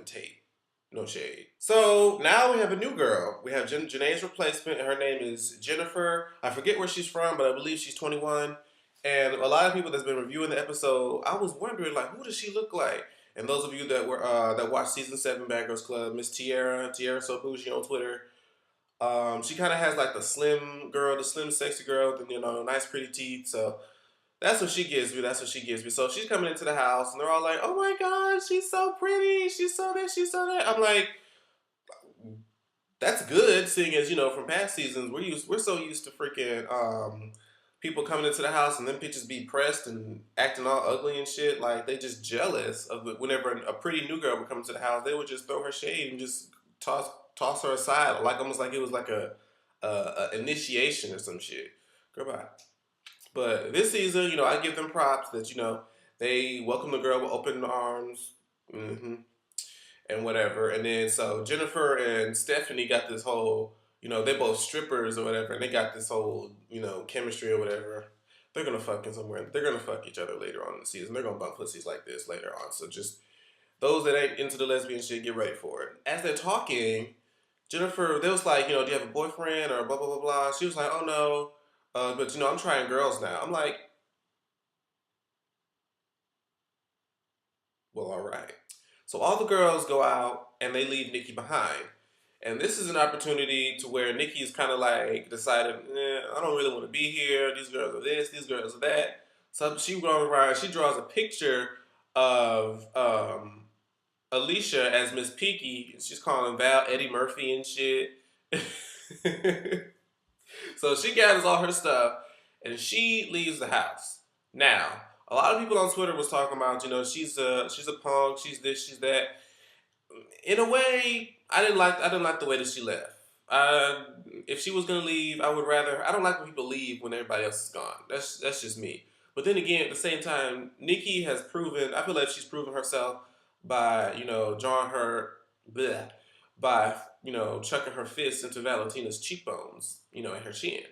and tape. No shade. So now we have a new girl. We have Janae's replacement, and her name is Jennifer. I forget where she's from, but I believe she's 21. And a lot of people that's been reviewing the episode, I was wondering, like, who does she look like? And those of you that were that watched season 7 Bad Girls Club, Miss Tierra So Bougie on Twitter, she kind of has like the slim girl, the slim sexy girl, with nice pretty teeth. So that's what she gives me. That's what she gives me. So she's coming into the house, and they're all like, "Oh my God, she's so pretty. She's so this. She's so that." I'm like, that's good, seeing as from past seasons we're so used to freaking people coming into the house and then bitches be pressed and acting all ugly and shit. Like they just jealous of it. Whenever a pretty new girl would come to the house, they would just throw her shade and just toss her aside, like almost like it was like a initiation or some shit. Girl, bye. But this season, I give them props that they welcome the girl with open arms. Mm-hmm. And whatever. And then so Jennifer and Stephanie got this whole, they're both strippers or whatever, and they got this whole, chemistry or whatever. They're gonna fuck in somewhere. They're gonna fuck each other later on in the season. They're gonna bump pussies like this later on. So just those that ain't into the lesbian shit, get ready for it. As they're talking, Jennifer, they was like, do you have a boyfriend or blah blah blah blah. She was like, oh no, but I'm trying girls now. I'm like, well, all right. So all the girls go out and they leave Nikki behind. And this is an opportunity to where Nikki is kind of like decided, I don't really want to be here. These girls are this, these girls are that. So she goes around, she draws a picture of Alicia as Miss Peaky. And she's calling Val Eddie Murphy and shit. So she gathers all her stuff and she leaves the house. Now, a lot of people on Twitter was talking about, she's a punk, she's this, she's that. In a way, I didn't like the way that she left. If she was gonna leave, I would rather. I don't like when people leave when everybody else is gone. That's just me. But then again, at the same time, Nikki has proven. I feel like she's proven herself by drawing her bleh, by chucking her fist into Valentina's cheekbones, and her chin.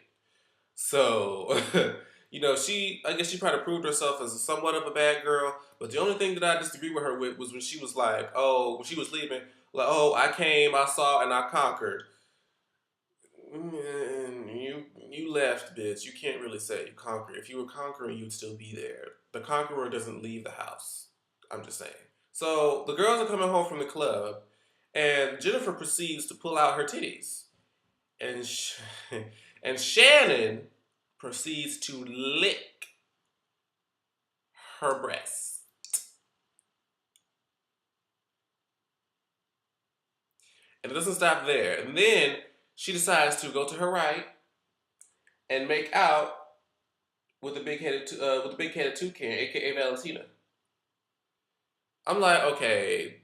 So, I guess she probably proved herself as somewhat of a bad girl. But the only thing that I disagree with her with was when she was like, oh, when she was leaving, like, oh, I came, I saw, and I conquered. You left, bitch. You can't really say you conquered. If you were conquering, you'd still be there. The conqueror doesn't leave the house. I'm just saying. So the girls are coming home from the club, and Jennifer proceeds to pull out her titties, and and Shannon proceeds to lick her breast. And it doesn't stop there. And then she decides to go to her right and make out with the big-headed toucan, aka Valentina. I'm like, okay.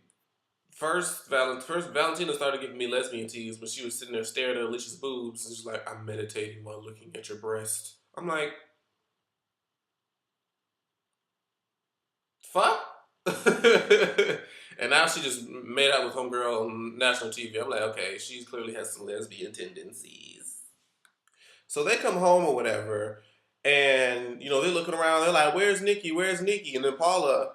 First Valentina started giving me lesbian tease when she was sitting there staring at Alicia's boobs, and she's like, "I'm meditating while looking at your breast." I'm like, fuck. And now she just made out with homegirl on national TV. I'm like, okay, she clearly has some lesbian tendencies. So they come home or whatever, and they're looking around. They're like, "Where's Nikki? Where's Nikki?" And then Paula,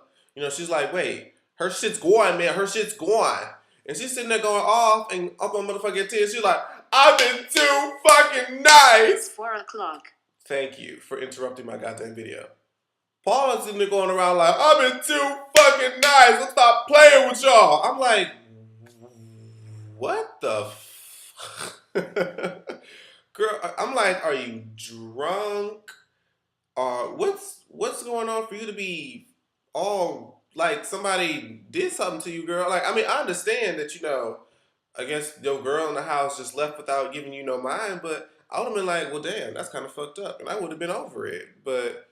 she's like, "Wait, her shit's going, man. Her shit's going." And she's sitting there going off and up on motherfucking tears. She's like, "I've been too fucking nice." 4 o'clock. Thank you for interrupting my goddamn video. Paula's sitting there going around like, "I've been too fucking nice. Let's stop playing with y'all." I'm like, what the girl? I'm like, are you drunk? What's going on for you to be all like somebody did something to you, girl? Like, I mean, I understand that I guess your girl in the house just left without giving you no mind, but I would have been like, well, damn, that's kind of fucked up, and I would have been over it. But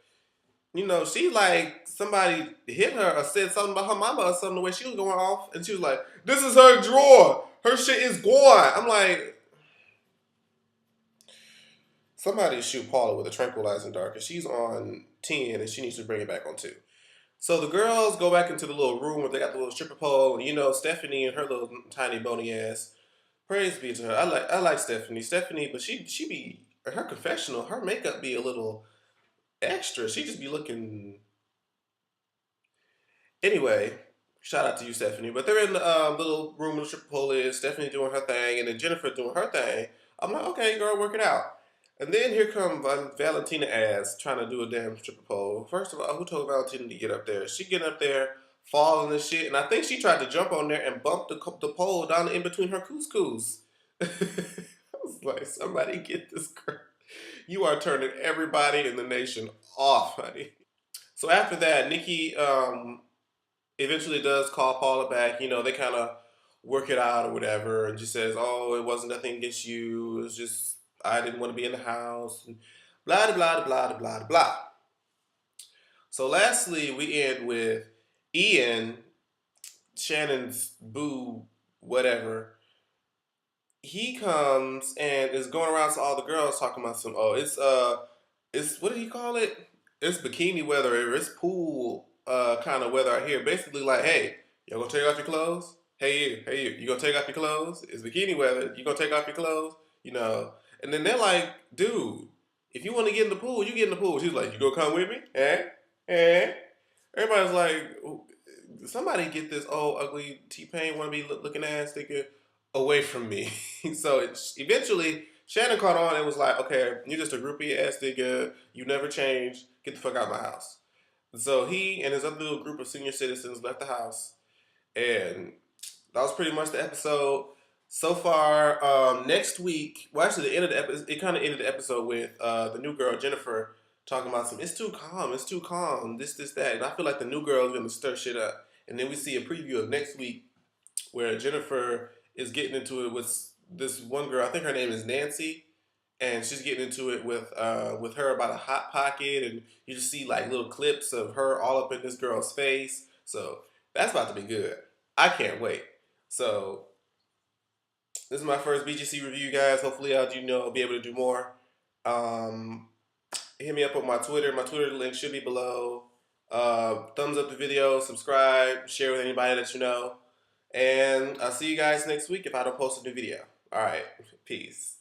she like somebody hit her or said something about her mama or something the way she was going off, and she was like, "This is her drawer. Her shit is gone." I'm like, somebody shoot Paula with a tranquilizing dart because she's on 10 and she needs to bring it back on 2. So the girls go back into the little room where they got the little stripper pole, and Stephanie and her little tiny bony ass. Praise be to her. I like Stephanie, but she be her confessional. Her makeup be a little extra. She just be looking. Anyway, Shout out to you, Stephanie. But they're in the little room with the triple is Stephanie doing her thing, and then Jennifer doing her thing. I'm like, okay, girl, work it out. And then here comes Valentina ass trying to do a damn triple pole. First of all, who told Valentina to get up there? She get up there, falling and shit, and I think she tried to jump on there and bump the pole down in between her couscous. I was like, somebody get this girl. You are turning everybody in the nation off, honey. So after that, Nikki eventually does call Paula back. You know, they kind of work it out or whatever, and just says, "Oh, it wasn't nothing against you. It was just I didn't want to be in the house." And blah blah blah blah blah blah. So, lastly, we end with Ian, Shannon's boo, whatever. He comes and is going around to all the girls talking about some. Oh, it's what did he call it? It's bikini weather. Or it's pool kind of weather out here. Basically, like, hey, y'all gonna take off your clothes? Hey you gonna take off your clothes? It's bikini weather. You gonna take off your clothes? You know. And then they're like, dude, if you want to get in the pool, you get in the pool. She's like, you gonna come with me? Eh? Everybody's like, somebody get this old ugly T Pain wanna be looking ass nigga away from me. So eventually, Shannon caught on and was like, okay, you're just a groupie ass nigga. You never change. Get the fuck out of my house. So he and his other little group of senior citizens left the house. And that was pretty much the episode. So far, next week, well, actually, the end of the episode, it kind of ended the episode with the new girl, Jennifer, talking about it's too calm, this, that. And I feel like the new girl is going to stir shit up. And then we see a preview of next week where Jennifer is getting into it with this one girl. I think her name is Nancy, and she's getting into it with her about a hot pocket, and you just see like little clips of her all up in this girl's face. So that's about to be good. I can't wait. So this is my first BGC review, guys. Hopefully, I'll be able to do more. Um, Hit me up on my Twitter. My Twitter link should be below. Thumbs up the video, subscribe, share with anybody that you know. And I'll see you guys next week if I don't post a new video. All right. Peace.